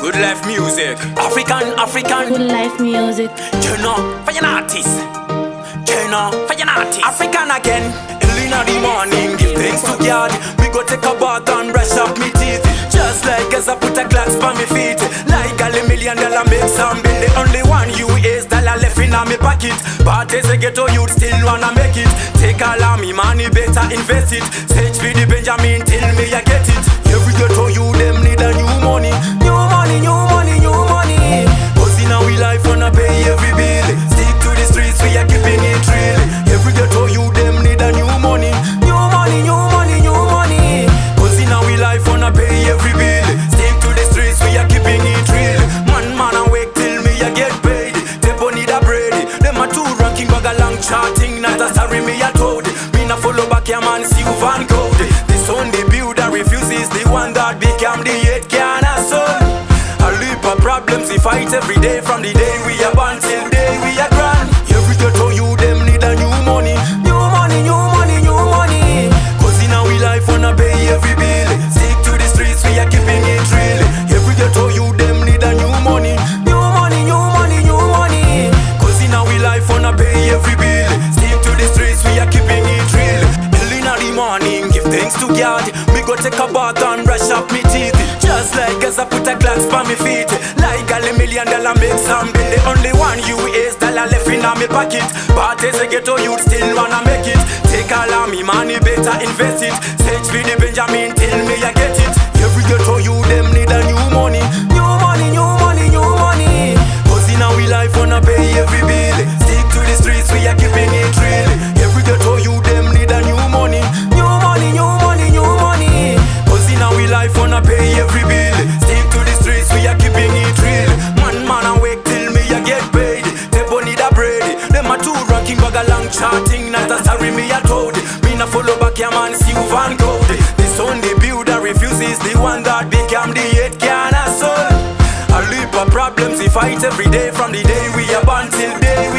Goodlife music. African. Goodlife music. Turn up for your artist. Turn up for your artist. African again. Early in the morning, give thanks to God. Me go take a bath and brush up me teeth. Just like as I put a glass by me feet. Like a $1 million make some bill. The only one US dollar left in me pocket. But as a ghetto youth still wanna make it. Take all of me money, better invest it. Search for the Benjamin till me I get it. Every ghetto you them need a new money. New money. Cause in our life wanna pay every bill. Stick to the streets, we are keeping it real. Every ghetto you them need a new money. New money. Cause in our life wanna pay every bill. Stick to the streets, we are keeping it real. Man, I wait till me I get paid. Tempo need a bread. Them a two ranking bag a long charting. Not a sorry me a told. Me na follow back your man, see you van code. This one the build that refuses. The one that become the hate can soul. A leap of problems we fight every day. From the day we are born till the day we are grand. Every ghetto you them need a new money. New money. Cause in our life wanna pay every bill. Stick to the streets, we are keeping it real. Every ghetto you them need a new money. New money. Cause in our life wanna pay every bill. Stick to the streets, we are keeping it real. Early in the morning, give thanks to God. Me go take a bath and brush up me teeth. Just like as I put a glass by me feet. Like a $1 million make some bill. The only one US dollar left in me pocket. But as a ghetto youth still wanna make it. Take all of me money, better invest it. Search for the Benjamin till me I get it. Every ghetto you them need a new money. New money. Cause in our life wanna pay every bill. Stick to the streets, we are keeping it real. Every ghetto you them need a new money. New money. Cause in our life wanna pay every bill. Stick to the streets, we are keeping it real. Man, I wait till me I get paid. Tempo need a bread. Them a two ranking bag a long charting. Not a sorry me a told. Me na follow back your man, see you van code. This one the build that refuses. The one that become the hate can soul. A leap of problems we fight every day. From the day we are born till the day we